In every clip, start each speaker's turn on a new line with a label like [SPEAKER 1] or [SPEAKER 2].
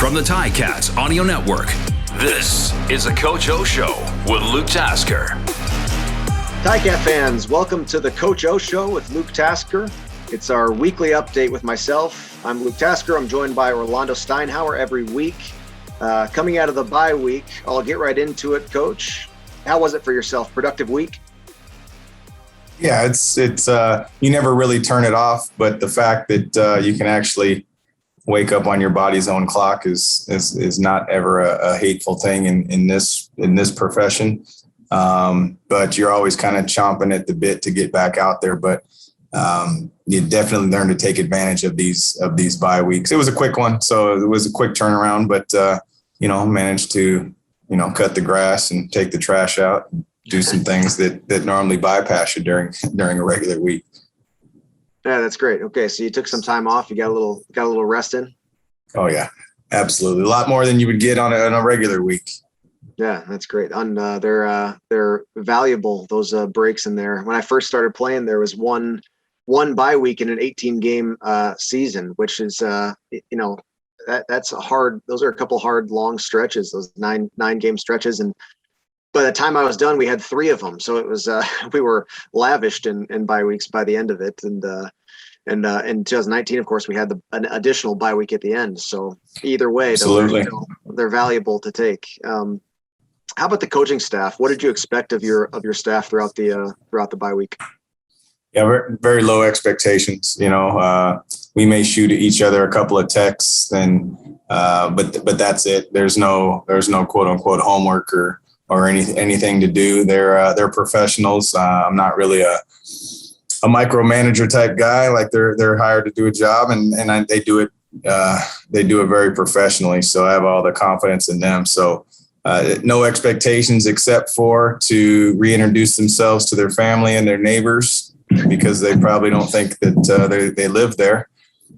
[SPEAKER 1] from the Ticats Audio Network, this is the Coach O Show with Luke Tasker.
[SPEAKER 2] Ticat fans, welcome to the Coach O Show with Luke Tasker. It's our weekly update with myself. I'm Luke Tasker. I'm joined by Orlondo Steinauer every week. Coming out of the bye week, I'll get right into it, Coach. How was it for yourself? Productive week?
[SPEAKER 3] Yeah, it's you never really turn it off, but the fact that you can actually wake up on your body's own clock is not ever a hateful thing in this profession. But you're always kind of chomping at the bit to get back out there. But you definitely learn to take advantage of these bye weeks. It was a quick one, so it was a quick turnaround, but managed to cut the grass and take the trash out. Do some things that normally bypass you during a regular week.
[SPEAKER 2] Yeah, that's great. Okay, so you took some time off. You got a little rest in.
[SPEAKER 3] Oh yeah, absolutely. A lot more than you would get on a regular week.
[SPEAKER 2] Yeah, that's great. They're valuable, those breaks in there. When I first started playing, there was one bye week in an 18-game season, which is that's a hard. Those are a couple hard long stretches. Those nine game stretches and. By the time I was done, we had 3 of them. So it was we were lavished in bye weeks by the end of it. And in 2019, of course, we had an additional bye week at the end. So either way, they're valuable to take. How about the coaching staff? What did you expect of your staff throughout the bye week?
[SPEAKER 3] Yeah, very, very low expectations. We may shoot at each other a couple of texts, but that's it. There's no quote unquote homework or anything to do. They're professionals. I'm not really a micromanager type guy. Like they're hired to do a job, and they do it very professionally. So I have all the confidence in them. So no expectations except for to reintroduce themselves to their family and their neighbors because they probably don't think that they live there.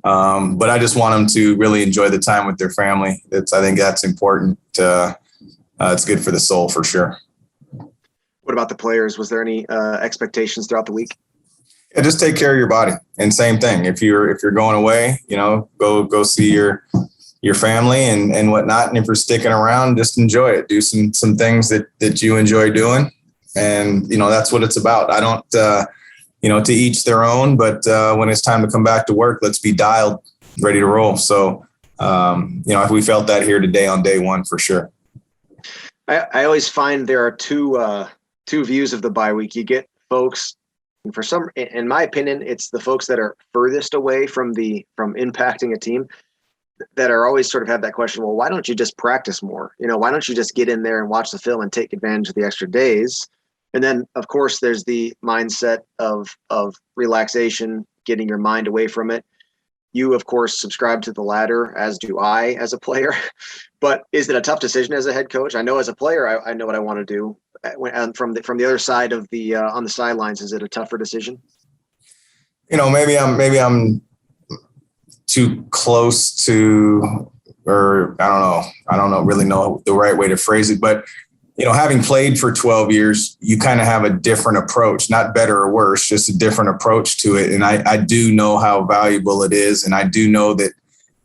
[SPEAKER 3] But I just want them to really enjoy the time with their family. I think that's important. It's good for the soul for sure.
[SPEAKER 2] What about the players? Was there any expectations throughout the week?
[SPEAKER 3] Yeah, just take care of your body. And same thing. If you're going away, go see your family and whatnot. And if you're sticking around, just enjoy it. Do some things that you enjoy doing. And, that's what it's about. I don't, to each their own, but when it's time to come back to work, let's be dialed, ready to roll. So, we felt that here today on day one for sure.
[SPEAKER 2] I always find there are two views of the bye week. You get folks, and in my opinion, it's the folks that are furthest away from impacting a team that are always sort of have that question. Well, why don't you just practice more? Why don't you just get in there and watch the film and take advantage of the extra days? And then, of course, there's the mindset of relaxation, getting your mind away from it. You, of course, subscribe to the latter, as do I as a player. But is it a tough decision as a head coach? I know as a player, I know what I want to do. From the other side of the on the sidelines, is it a tougher decision?
[SPEAKER 3] Maybe I'm too close to, or I don't really know the right way to phrase it, but having played for 12 years, you kind of have a different approach, not better or worse, just a different approach to it. And I do know how valuable it is. And I do know that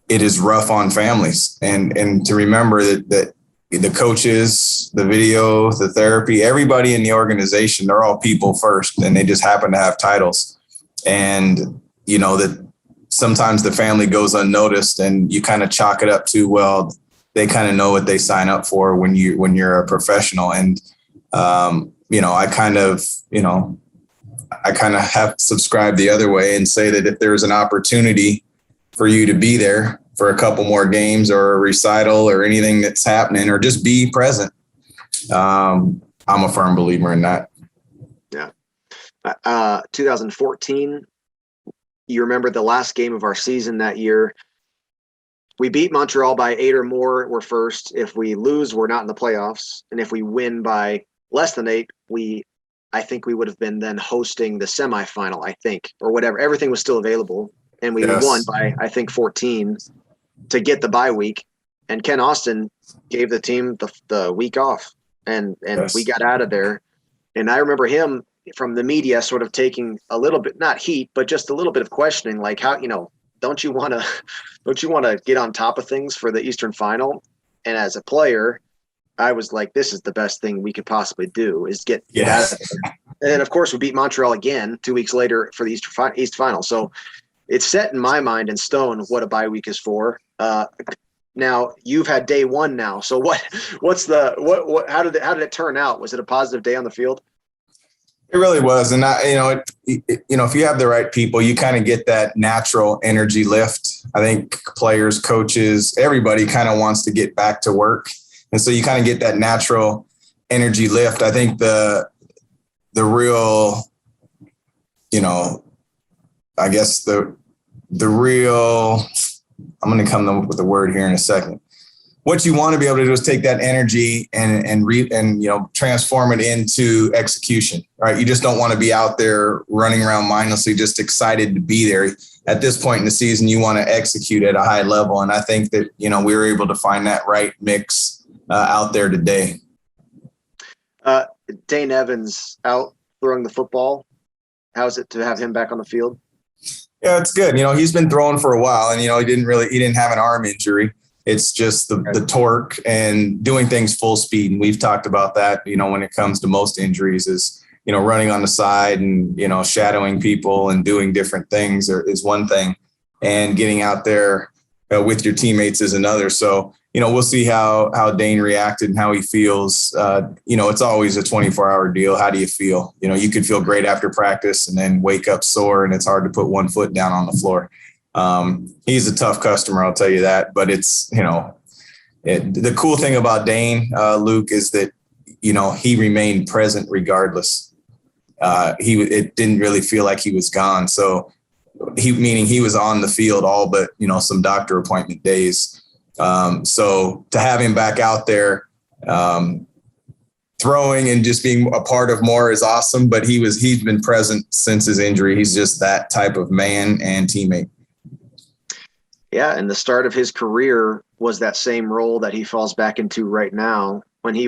[SPEAKER 3] it is rough on families and to remember that the coaches, the video, the therapy, everybody in the organization, they're all people first, and they just happen to have titles. And, that sometimes the family goes unnoticed and you kind of chalk it up to, well, they kind of know what they sign up for when you're a professional. And, I kind of have subscribed the other way and say that if there's an opportunity for you to be there for a couple more games or a recital or anything that's happening, or just be present. I'm a firm believer in that.
[SPEAKER 2] Yeah. 2014, you remember the last game of our season that year. We beat Montreal by 8 or more, we're first. If we lose, we're not in the playoffs. And if we win by less than 8, I think we would have been then hosting the semifinal, I think, or whatever. Everything was still available. And we won by, I think, 14 to get the bye week. And Ken Austin gave the team the week off. And we got out of there. And I remember him from the media sort of taking a little bit, not heat, but just a little bit of questioning, like how, don't you want to get on top of things for the Eastern Final? And as a player, I was like, this is the best thing we could possibly do is get out of there. And then, of course, we beat Montreal again 2 weeks later for the East Final. So it's set in my mind in stone what a bye week is for. Now you've had day one now. So how did it turn out? Was it a positive day on the field?
[SPEAKER 3] It really was. And if you have the right people, you kind of get that natural energy lift. I think players, coaches, everybody kind of wants to get back to work. And so you kind of get that natural energy lift. I think the real, I guess the real, I'm going to come up with the word here in a second. What you want to be able to do is take that energy and transform it into execution, right? You just don't want to be out there running around mindlessly, just excited to be there. At this point in the season, you want to execute at a high level. And I think that, we were able to find that right mix out there today.
[SPEAKER 2] Dane Evans out throwing the football. How's it to have him back on the field?
[SPEAKER 3] Yeah, it's good. He's been throwing for a while and, he didn't have an arm injury. It's just the torque and doing things full speed. And we've talked about that, when it comes to most injuries is, running on the side and, shadowing people and doing different things is one thing. And getting out there with your teammates is another. So, we'll see how Dane reacted and how he feels. It's always a 24-hour deal. How do you feel? You could feel great after practice and then wake up sore and it's hard to put one foot down on the floor. He's a tough customer, I'll tell you that. But it's, the cool thing about Dane, Luke, is that, he remained present regardless. It didn't really feel like he was gone. So meaning he was on the field all but, some doctor appointment days. So to have him back out there, throwing and just being a part of more is awesome, but he's been present since his injury. He's just that type of man and teammate.
[SPEAKER 2] Yeah, and the start of his career was that same role that he falls back into right now when he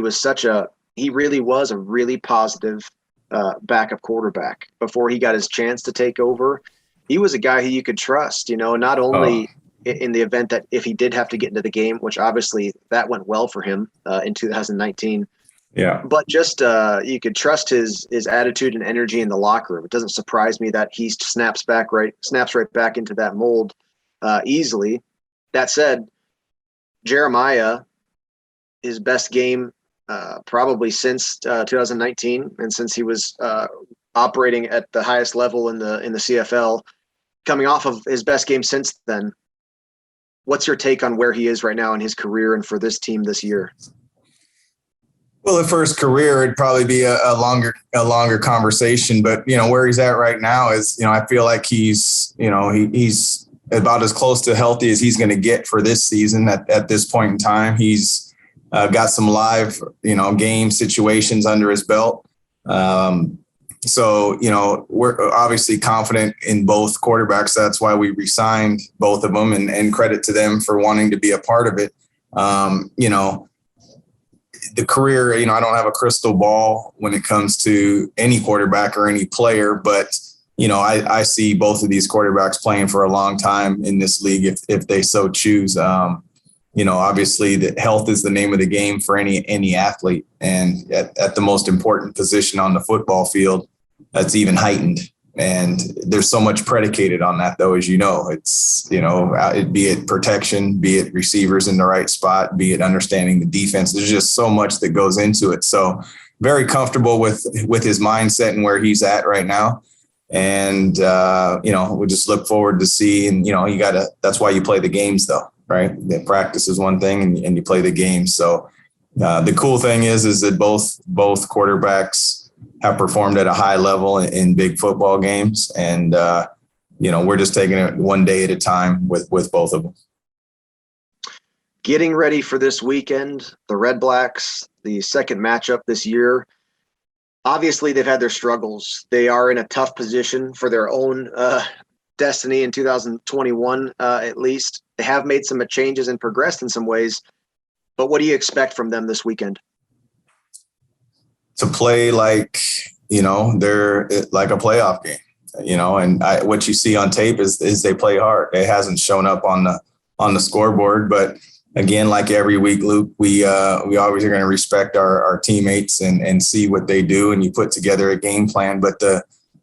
[SPEAKER 2] really was a really positive backup quarterback. Before he got his chance to take over, he was a guy who you could trust, not only in the event that if he did have to get into the game, which obviously that went well for him in 2019.
[SPEAKER 3] Yeah.
[SPEAKER 2] But just you could trust his attitude and energy in the locker room. It doesn't surprise me that he snaps right back into that mold easily. That said, Jeremiah, his best game probably since 2019 and since he was operating at the highest level in the CFL, coming off of his best game since then. What's your take on where he is right now in his career and for this team this year?
[SPEAKER 3] Well, for his career, it'd probably be a longer conversation. But where he's at right now is, I feel like he's about as close to healthy as he's going to get for this season. At this point in time, he's got some live game situations under his belt. So we're obviously confident in both quarterbacks. That's why we re-signed both of them, and credit to them for wanting to be a part of it. The career, I don't have a crystal ball when it comes to any quarterback or any player, but, I see both of these quarterbacks playing for a long time in this league if they so choose. Obviously that health is the name of the game for any athlete. And at the most important position on the football field, that's even heightened. And there's so much predicated on that, though, as it's, be it protection, be it receivers in the right spot, be it understanding the defense. There's just so much that goes into it. So very comfortable with his mindset and where he's at right now. And, we just look forward to see. And, that's why you play the games, though, right? The practice is one thing and you play the games. So the cool thing is that both quarterbacks have performed at a high level in big football games. And, we're just taking it one day at a time with both of them.
[SPEAKER 2] Getting ready for this weekend, the Redblacks, the second matchup this year. Obviously, they've had their struggles. They are in a tough position for their own destiny in 2021, at least. They have made some changes and progressed in some ways. But what do you expect from them this weekend? To
[SPEAKER 3] play like, they're like a playoff game. And what you see on tape is they play hard. It hasn't shown up on the scoreboard, but again, like every week, Luke, we always are going to respect our teammates and see what they do, and you put together a game plan. But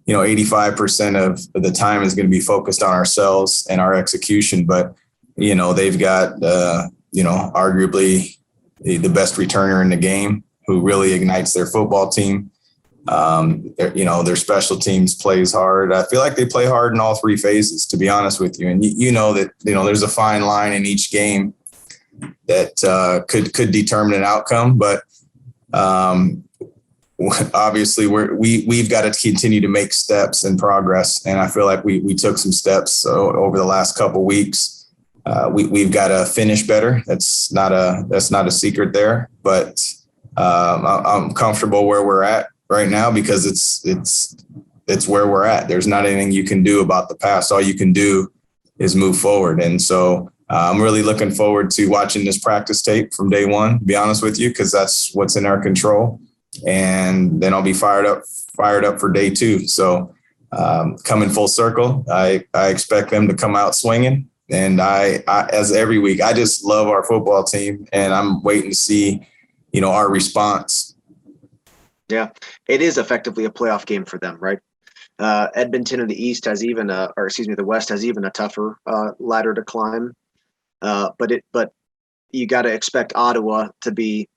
[SPEAKER 3] 85% of the time is going to be focused on ourselves and our execution. But they've got arguably the best returner in the game who really ignites their football team. Their special teams plays hard. I feel like they play hard in all three phases, to be honest with you. And that there's a fine line in each game that could determine an outcome. But obviously we've got to continue to make steps and progress. And I feel like we took some steps over the last couple of weeks. We've got to finish better. That's not a secret there, but I'm comfortable where we're at right now because it's where we're at. There's not anything you can do about the past. All you can do is move forward. And so I'm really looking forward to watching this practice tape from day one, to be honest with you, because that's what's in our control. And then I'll be fired up for day two. So coming full circle, I expect them to come out swinging. And I, as every week, I just love our football team, and I'm waiting to see, our response.
[SPEAKER 2] Yeah, it is effectively a playoff game for them, right? Edmonton in the East has the West has even a tougher ladder to climb. But you got to expect Ottawa to be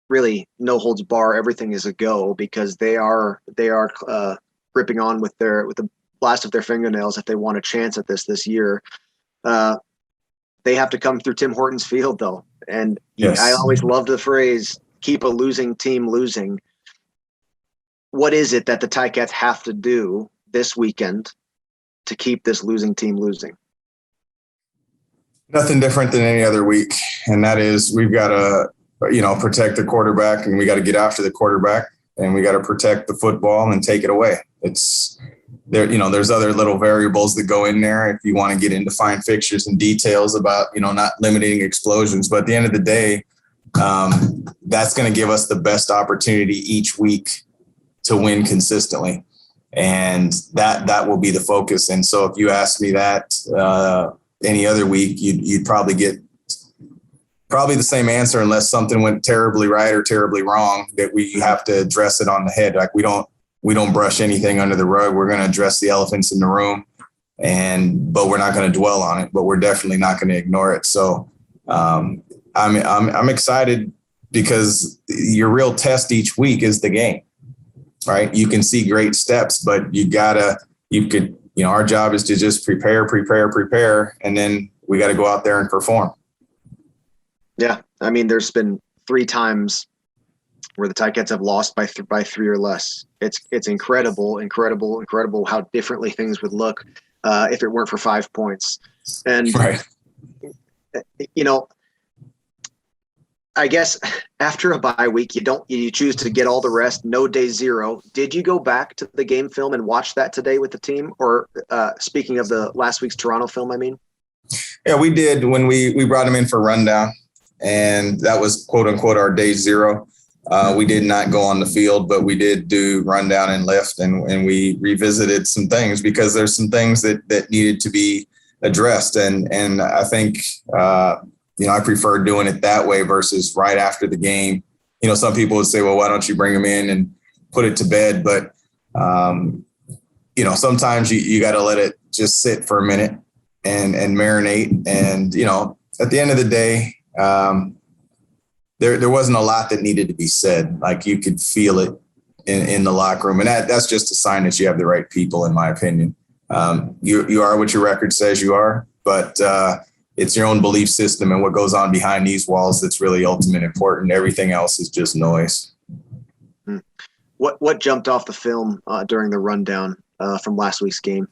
[SPEAKER 2] really no holds bar. Everything is a go because they are gripping on with the last of their fingernails if they want a chance at this year. They have to come through Tim Hortons Field though, and yes. I always loved the phrase "keep a losing team losing." What is it that the Ticats have to do this weekend to keep this losing team losing?
[SPEAKER 3] Nothing different than any other week. And that is we've got to, protect the quarterback, and we got to get after the quarterback, and we got to protect the football and take it away. It's there, there's other little variables that go in there if you want to get into fine fixtures and details about, not limiting explosions. But at the end of the day, that's going to give us the best opportunity each week to win consistently. And that will be the focus. And so if you ask me that any other week, you'd probably get the same answer unless something went terribly right or terribly wrong, that we have to address it on the head. Like we don't brush anything under the rug. We're going to address the elephants in the room, but we're not going to dwell on it, but we're definitely not going to ignore it. So I'm excited because your real test each week is the game. Right. You can see great steps, but our job is to just prepare. And then we got to go out there and perform.
[SPEAKER 2] Yeah. I mean, there's been 3 times where the Ticats have lost by 3 or less. It's incredible how differently things would look if it weren't for 5 points. And,
[SPEAKER 3] right.
[SPEAKER 2] I guess after a bye week, you choose to get all the rest, no day zero. Did you go back to the game film and watch that today with the team? Or speaking of the last week's Toronto film, I mean?
[SPEAKER 3] Yeah, we did when we brought him in for rundown, and that was quote unquote our day zero. We did not go on the field, but we did do rundown and lift, and we revisited some things because there's some things that needed to be addressed. And I think, I prefer doing it that way versus right after the game. Some people would say, well, why don't you bring them in and put it to bed? But, sometimes you got to let it just sit for a minute and marinate. And, at the end of the day, there wasn't a lot that needed to be said. Like you could feel it in the locker room. And that's just a sign that you have the right people, in my opinion. You are what your record says you are, but it's your own belief system and what goes on behind these walls that's really ultimate important. Everything else is just noise.
[SPEAKER 2] What jumped off the film during the rundown from last week's game?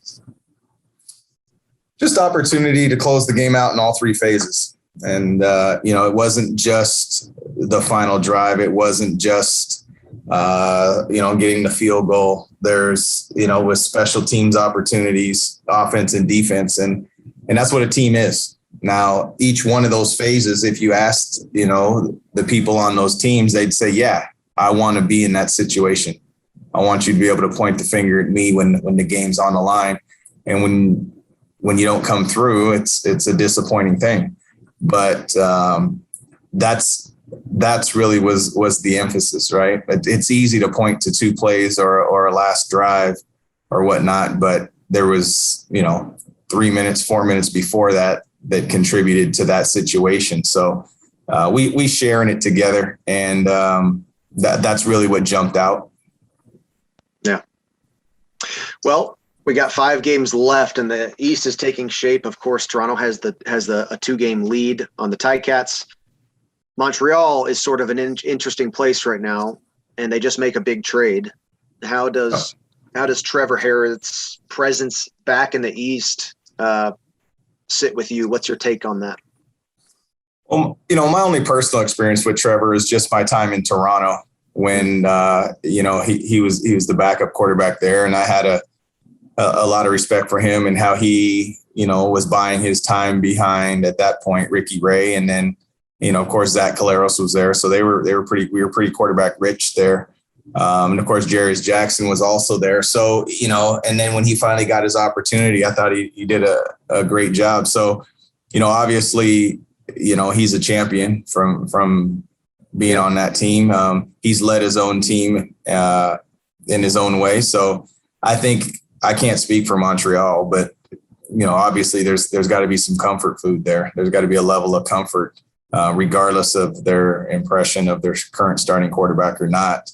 [SPEAKER 3] Just opportunity to close the game out in all 3 phases. And, it wasn't just the final drive. It wasn't just, getting the field goal. There's, with special teams opportunities, offense and defense. And that's what a team is. Now, each one of those phases, if you asked, the people on those teams, they'd say, yeah, I want to be in that situation. I want you to be able to point the finger at me when the game's on the line. And when you don't come through, it's a disappointing thing. But that's really was the emphasis, right? It's easy to point to 2 plays or a last drive or whatnot, but there was, 3 minutes, 4 minutes before that contributed to that situation. So we sharing it together, and that's really what jumped out.
[SPEAKER 2] Yeah. Well, we got 5 games left, and the East is taking shape. Of course, Toronto has a 2-game lead on the Ticats. Montreal is sort of an interesting place right now, and they just make a big trade. How does Trevor Harris' presence back in the East sit with you? What's your take on that?
[SPEAKER 3] Well, my only personal experience with Trevor is just my time in Toronto when he was the backup quarterback there, and I had a lot of respect for him and how he was buying his time behind, at that point, Ricky Ray, and then of course Zach Caleros was there, so we were pretty quarterback rich there. And of course, Jarius Jackson was also there. So, and then when he finally got his opportunity, I thought he did a great job. So, obviously, he's a champion from being on that team. He's led his own team in his own way. So I think I can't speak for Montreal, but, obviously there's got to be some comfort food there. There's got to be a level of comfort, regardless of their impression of their current starting quarterback or not.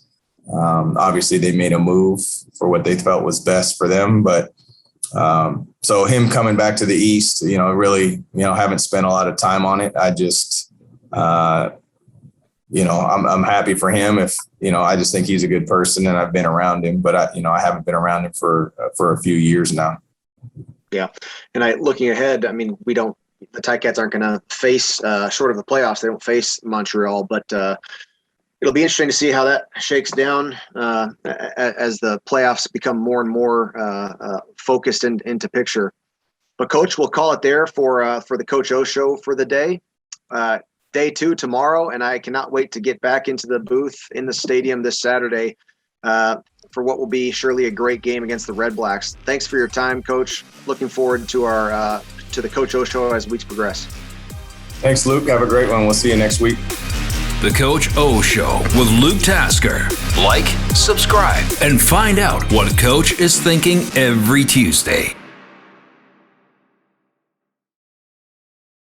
[SPEAKER 3] Obviously they made a move for what they felt was best for them, but so him coming back to the East, really, haven't spent a lot of time on it. I just, I'm happy for him. If, I just think he's a good person, and I've been around him, but I haven't been around him for a few years now. Yeah.
[SPEAKER 2] And looking ahead, I mean, the Ticats aren't going to face, short of the playoffs, they don't face Montreal, but, it'll be interesting to see how that shakes down as the playoffs become more and more focused into picture. But Coach, we'll call it there for the Coach O Show for the day. Day 2 tomorrow, and I cannot wait to get back into the booth in the stadium this Saturday for what will be surely a great game against the Redblacks. Thanks for your time, Coach. Looking forward to to the Coach O Show as weeks progress.
[SPEAKER 3] Thanks, Luke. Have a great one. We'll see you next week.
[SPEAKER 1] The Coach O Show with Luke Tasker. Like, subscribe, and find out what Coach is thinking every Tuesday.